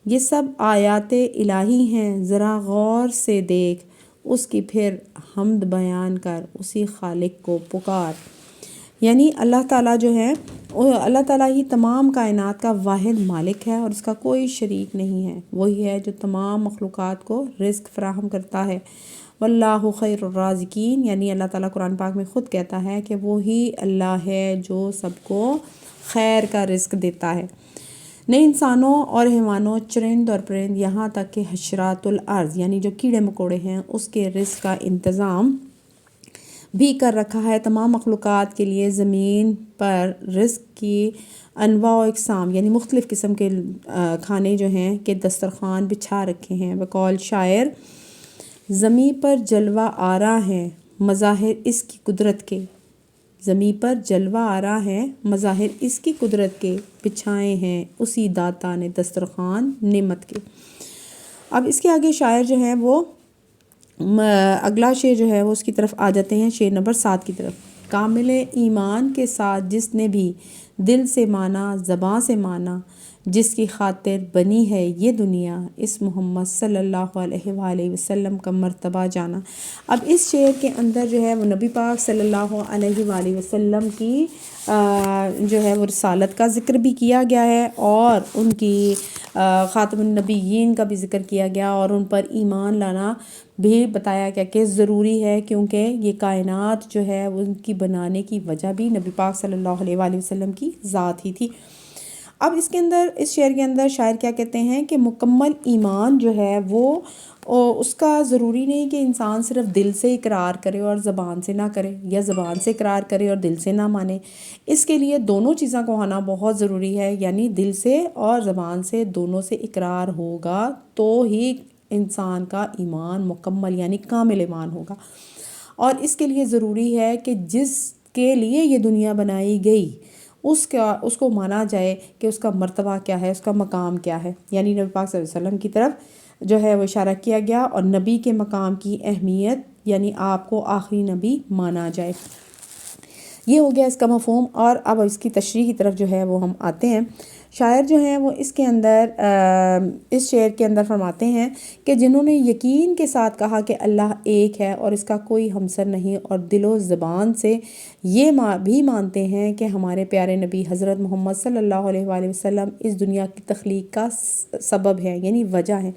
یہ سب آیات الہی ہیں ذرا غور سے دیکھ، اس کی پھر حمد بیان کر، اسی خالق کو پکار۔ یعنی اللہ تعالیٰ جو ہے اللہ تعالیٰ ہی تمام کائنات کا واحد مالک ہے اور اس کا کوئی شریک نہیں ہے، وہی ہے جو تمام مخلوقات کو رزق فراہم کرتا ہے۔ واللہ خیر الرازقین، یعنی اللہ تعالیٰ قرآن پاک میں خود کہتا ہے کہ وہی اللہ ہے جو سب کو خیر کا رزق دیتا ہے۔ نئے انسانوں اور حیوانوں، چرند اور پرند، یہاں تک کہ حشرات الارض یعنی جو کیڑے مکوڑے ہیں اس کے رزق کا انتظام بھی کر رکھا ہے۔ تمام مخلوقات کے لیے زمین پر رزق کی انواع و اقسام یعنی مختلف قسم کے کھانے جو ہیں کہ دسترخوان بچھا رکھے ہیں۔ بقول شاعر زمیں پر جلوہ آرا ہیں مظاہر اس کی قدرت کے، زمیں پر جلوہ آرا ہیں مظاہر اس کی قدرت کے، بچھائے ہیں اسی داتا نے دسترخوان نعمت کے۔ اب اس کے آگے شاعر جو ہیں وہ اگلا شعر جو ہے وہ اس کی طرف آ جاتے ہیں، شعر نمبر 7 کی طرف۔ کامل ایمان کے ساتھ جس نے بھی دل سے مانا، زباں سے مانا، جس کی خاطر بنی ہے یہ دنیا، اس محمد صلی اللہ علیہ وآلہ وسلم کا مرتبہ جانا۔ اب اس شعر کے اندر جو ہے وہ نبی پاک صلی اللہ علیہ وآلہ وسلم کی جو ہے وہ رسالت کا ذکر بھی کیا گیا ہے، اور ان کی خاتم النبیین کا بھی ذکر کیا گیا، اور ان پر ایمان لانا بھی بتایا گیا کہ ضروری ہے، کیونکہ یہ کائنات جو ہے ان کی بنانے کی وجہ بھی نبی پاک صلی اللہ علیہ وآلہ وسلم کی ذات ہی تھی۔ اب اس کے اندر، اس شعر کے اندر شاعر کیا کہتے ہیں کہ مکمل ایمان جو ہے وہ اس کا ضروری نہیں کہ انسان صرف دل سے اقرار کرے اور زبان سے نہ کرے، یا زبان سے اقرار کرے اور دل سے نہ مانے۔ اس کے لیے دونوں چیزوں کو ہونا بہت ضروری ہے، یعنی دل سے اور زبان سے دونوں سے اقرار ہوگا تو ہی انسان کا ایمان مکمل یعنی کامل ایمان ہوگا۔ اور اس کے لیے ضروری ہے کہ جس کے لیے یہ دنیا بنائی گئی اس کو مانا جائے کہ اس کا مرتبہ کیا ہے، اس کا مقام کیا ہے، یعنی نبی پاک صلی اللہ علیہ وسلم کی طرف جو ہے وہ اشارہ کیا گیا، اور نبی کے مقام کی اہمیت یعنی آپ کو آخری نبی مانا جائے۔ یہ ہو گیا اس کا مفہوم، اور اب اس کی تشریح کی طرف جو ہے وہ ہم آتے ہیں۔ شاعر جو ہیں وہ اس کے اندر اس شعر کے اندر فرماتے ہیں کہ جنہوں نے یقین کے ساتھ کہا کہ اللہ ایک ہے اور اس کا کوئی ہمسر نہیں، اور دل و زبان سے یہ بھی مانتے ہیں کہ ہمارے پیارے نبی حضرت محمد صلی اللہ علیہ وآلہ وسلم اس دنیا کی تخلیق کا سبب ہے یعنی وجہ ہے،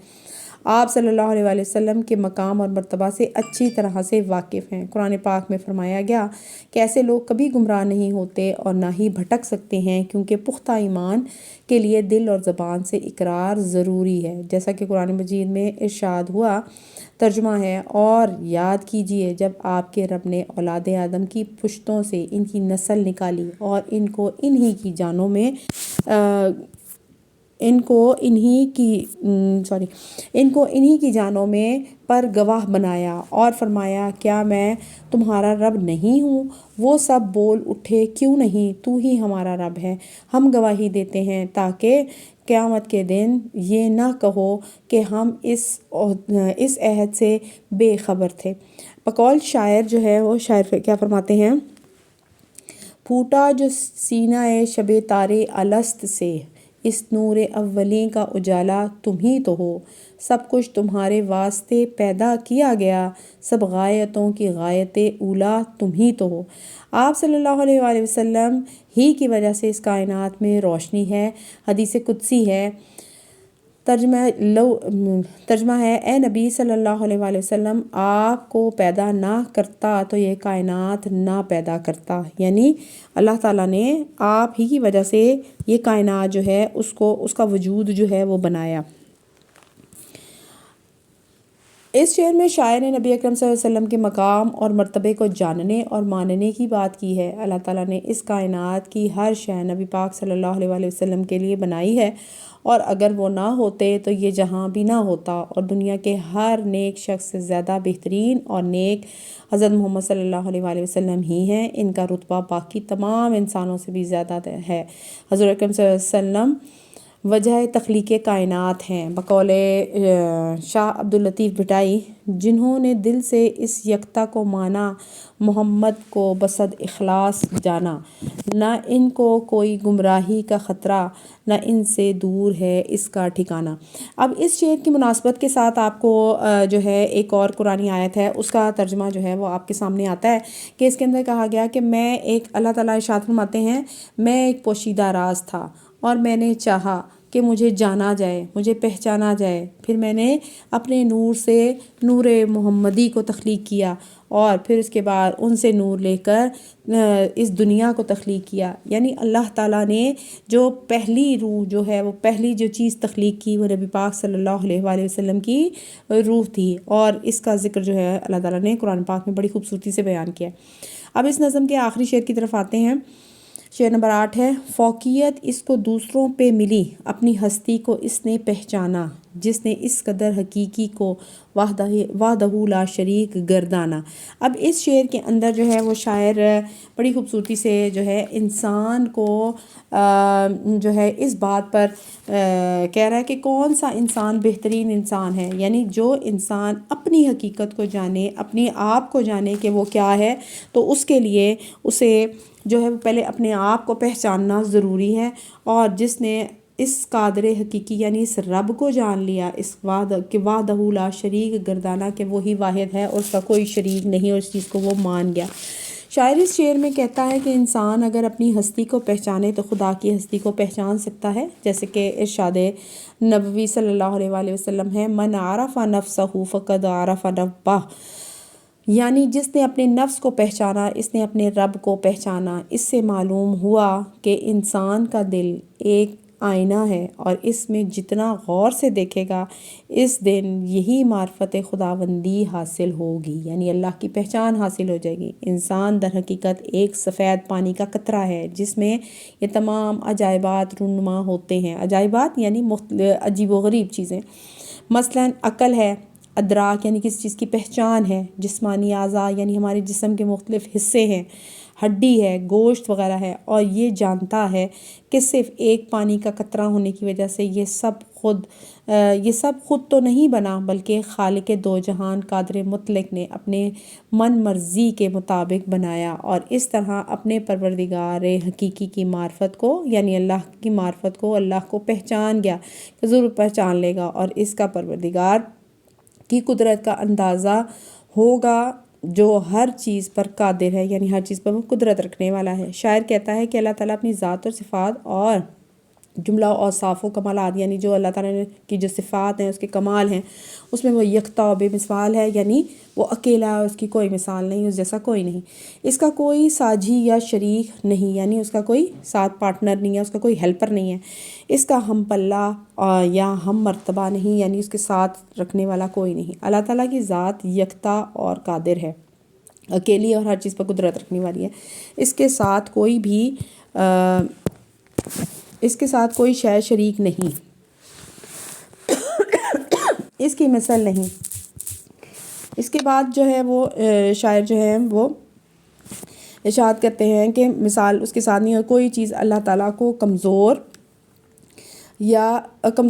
آپ صلی اللہ علیہ وآلہ وسلم کے مقام اور مرتبہ سے اچھی طرح سے واقف ہیں۔ قرآن پاک میں فرمایا گیا کہ ایسے لوگ کبھی گمراہ نہیں ہوتے اور نہ ہی بھٹک سکتے ہیں، کیونکہ پختہ ایمان کے لیے دل اور زبان سے اقرار ضروری ہے، جیسا کہ قرآن مجید میں ارشاد ہوا۔ ترجمہ ہے، اور یاد کیجئے جب آپ کے رب نے اولاد آدم کی پشتوں سے ان کی نسل نکالی اور ان کو انہی کی جانوں میں پر گواہ بنایا، اور فرمایا کیا میں تمہارا رب نہیں ہوں؟ وہ سب بول اٹھے کیوں نہیں، تو ہی ہمارا رب ہے، ہم گواہی دیتے ہیں، تاکہ قیامت کے دن یہ نہ کہو کہ ہم اس عہد سے بے خبر تھے۔ بقول شاعر جو ہے وہ شاعر کیا فرماتے ہیں، پھوٹا جو سینہ شب تارے الست سے، اس نور اولیں کا اجالا تم ہی تو ہو، سب کچھ تمہارے واسطے پیدا کیا گیا، سب غایتوں کی غایت اولا تم ہی تو ہو۔ آپ صلی اللہ علیہ وآلہ وسلم ہی کی وجہ سے اس کائنات میں روشنی ہے۔ حدیث قدسی ہے، ترجمہ ہے، اے نبی صلی اللہ علیہ وآلہ وسلم، آپ کو پیدا نہ کرتا تو یہ کائنات نہ پیدا کرتا، یعنی اللہ تعالیٰ نے آپ ہی کی وجہ سے یہ کائنات جو ہے اس کا وجود جو ہے وہ بنایا۔ اس شعر میں شاعر نے نبی اکرم صلی اللہ علیہ وسلم کے مقام اور مرتبے کو جاننے اور ماننے کی بات کی ہے۔ اللہ تعالیٰ نے اس کائنات کی ہر شے نبی پاک صلی اللہ علیہ وآلہ وسلم کے لیے بنائی ہے، اور اگر وہ نہ ہوتے تو یہ جہاں بھی نہ ہوتا، اور دنیا کے ہر نیک شخص سے زیادہ بہترین اور نیک حضرت محمد صلی اللہ علیہ وآلہ وسلم ہی ہیں، ان کا رتبہ باقی تمام انسانوں سے بھی زیادہ ہے۔ حضور اکرم صلی اللہ علیہ وسلم وجہ تخلیق کائنات ہیں۔ بقول شاہ عبداللطیف بھٹائی، جنہوں نے دل سے اس یکتا کو مانا، محمد کو بصد اخلاص جانا، نہ ان کو کوئی گمراہی کا خطرہ، نہ ان سے دور ہے اس کا ٹھکانہ۔ اب اس شعر کی مناسبت کے ساتھ آپ کو جو ہے ایک اور قرآنی آیت ہے، اس کا ترجمہ جو ہے وہ آپ کے سامنے آتا ہے کہ اس کے اندر کہا گیا کہ اللہ تعالیٰ ارشاد فرماتے ہیں، میں ایک پوشیدہ راز تھا، اور میں نے چاہا کہ مجھے جانا جائے، مجھے پہچانا جائے، پھر میں نے اپنے نور سے نور محمدی کو تخلیق کیا، اور پھر اس کے بعد ان سے نور لے کر اس دنیا کو تخلیق کیا۔ یعنی اللہ تعالیٰ نے جو پہلی روح جو ہے وہ پہلی جو چیز تخلیق کی وہ نبی پاک صلی اللہ علیہ وآلہ وسلم کی روح تھی، اور اس کا ذکر جو ہے اللہ تعالیٰ نے قرآن پاک میں بڑی خوبصورتی سے بیان کیا۔ اب اس نظم کے آخری شعر کی طرف آتے ہیں۔ شعر نمبر 8 ہے، فوقیت اس کو دوسروں پہ ملی، اپنی ہستی کو اس نے پہچانا، جس نے اس قدر حقیقی کو وحدہ لا شریک گردانا۔ اب اس شعر کے اندر جو ہے وہ شاعر بڑی خوبصورتی سے جو ہے انسان کو جو ہے اس بات پر کہہ رہا ہے کہ کون سا انسان بہترین انسان ہے، یعنی جو انسان اپنی حقیقت کو جانے، اپنی آپ کو جانے کہ وہ کیا ہے، تو اس کے لیے اسے جو ہے پہلے اپنے آپ کو پہچاننا ضروری ہے، اور جس نے اس قادر حقیقی یعنی اس رب کو جان لیا، اس وحدہ لا شریک گردانا کہ وہی واحد ہے اور اس کا کوئی شریک نہیں، اور اس چیز کو وہ مان گیا۔ شاعر اس شعر میں کہتا ہے کہ انسان اگر اپنی ہستی کو پہچانے تو خدا کی ہستی کو پہچان سکتا ہے، جیسے کہ ارشاد نبوی صلی اللہ علیہ وآلہ وسلم ہے، من عرف نفسہ فقد عرف ربہ، یعنی جس نے اپنے نفس کو پہچانا اس نے اپنے رب کو پہچانا۔ اس سے معلوم ہوا کہ انسان کا دل ایک آئینہ ہے، اور اس میں جتنا غور سے دیکھے گا اس دن یہی معرفت خداوندی حاصل ہوگی، یعنی اللہ کی پہچان حاصل ہو جائے گی۔ انسان در حقیقت ایک سفید پانی کا قطرہ ہے جس میں یہ تمام عجائبات رونما ہوتے ہیں۔ عجائبات یعنی عجیب و غریب چیزیں، مثلا عقل ہے، ادراک یعنی کسی چیز کی پہچان ہے، جسمانی اعضاء یعنی ہمارے جسم کے مختلف حصے ہیں، ہڈی ہے، گوشت وغیرہ ہے، اور یہ جانتا ہے کہ صرف ایک پانی کا قطرہ ہونے کی وجہ سے یہ سب خود تو نہیں بنا، بلکہ خالق دو جہان قادر مطلق نے اپنے من مرضی کے مطابق بنایا، اور اس طرح اپنے پروردگار حقیقی کی معرفت کو یعنی اللہ کی معرفت کو، اللہ کو پہچان گیا کہ ضرور پہچان لے گا، اور اس کا پروردگار کی قدرت کا اندازہ ہوگا جو ہر چیز پر قادر ہے، یعنی ہر چیز پر وہ قدرت رکھنے والا ہے۔ شاعر کہتا ہے کہ اللہ تعالیٰ اپنی ذات اور صفات اور جملہ اوصاف و کمالات، یعنی جو اللہ تعالیٰ کی جو صفات ہیں، اس کے کمال ہیں، اس میں وہ یکتا و بے مثال ہے، یعنی وہ اکیلا ہے، اس کی کوئی مثال نہیں، اس جیسا کوئی نہیں، اس کا کوئی ساجھی یا شریک نہیں، یعنی اس کا کوئی ساتھ پارٹنر نہیں ہے، اس کا کوئی ہیلپر نہیں ہے، اس کا ہم پلہ یا ہم مرتبہ نہیں، یعنی اس کے ساتھ رکھنے والا کوئی نہیں۔ اللہ تعالیٰ کی ذات یکتا اور قادر ہے، اکیلی اور ہر چیز پر قدرت رکھنے والی ہے، اس کے ساتھ کوئی شے شریک نہیں، اس کی مثل نہیں۔ اس کے بعد جو ہے وہ شاعر جو ہے وہ ارشاد کرتے ہیں کہ مثال اس کے ساتھ نہیں، اور کوئی چیز اللہ تعالیٰ کو کمزور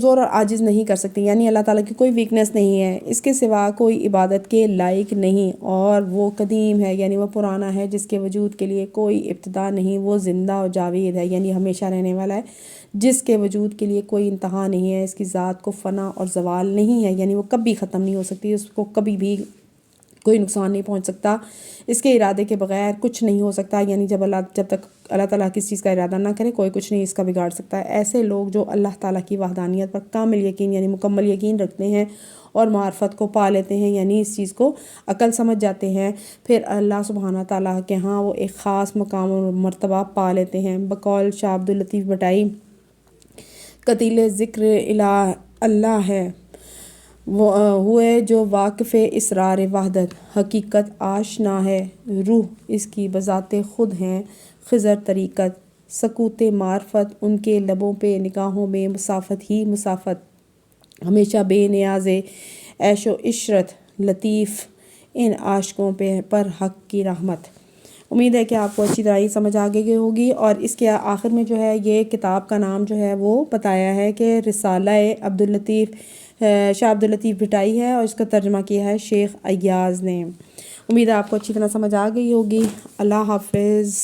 اور عاجز نہیں کر سکتی، یعنی اللہ تعالیٰ کی کوئی ویکنس نہیں ہے، اس کے سوا کوئی عبادت کے لائق نہیں، اور وہ قدیم ہے یعنی وہ پرانا ہے، جس کے وجود کے لیے کوئی ابتدا نہیں، وہ زندہ و جاوید ہے یعنی ہمیشہ رہنے والا ہے، جس کے وجود کے لیے کوئی انتہا نہیں ہے، اس کی ذات کو فنا اور زوال نہیں ہے، یعنی وہ کبھی ختم نہیں ہو سکتی، اس کو کبھی بھی کوئی نقصان نہیں پہنچ سکتا، اس کے ارادے کے بغیر کچھ نہیں ہو سکتا، یعنی جب تک اللہ تعالیٰ کسی چیز کا ارادہ نہ کرے کوئی کچھ نہیں اس کا بگاڑ سکتا ہے۔ ایسے لوگ جو اللہ تعالیٰ کی وحدانیت پر کامل یقین یعنی مکمل یقین رکھتے ہیں اور معرفت کو پا لیتے ہیں، یعنی اس چیز کو عقل سمجھ جاتے ہیں، پھر اللہ سبحانہ تعالیٰ کے ہاں وہ ایک خاص مقام اور مرتبہ پا لیتے ہیں۔ بقول شاہ عبداللطیف بھٹائی، قتیل ذکر الہ اللہ ہے وہ ہوئے جو واقف اسرار وحدت، حقیقت آشنا ہے روح اس کی بذات خود ہیں خضر طریقت، سکوت معرفت ان کے لبوں پہ نگاہوں میں مسافت ہی مسافت، ہمیشہ بے نیاز عیش و عشرت لطیف ان عاشقوں پر حق کی رحمت۔ امید ہے کہ آپ کو اچھی طرح ہی سمجھ آگے ہوگی، اور اس کے آخر میں جو ہے یہ کتاب کا نام جو ہے وہ بتایا ہے کہ رسالہ شاہ عبداللطیف بھٹائی ہے، اور اس کا ترجمہ کیا ہے شیخ ایاز نے۔ امید ہے آپ کو اچھی طرح سمجھ آ گئی ہوگی۔ اللہ حافظ۔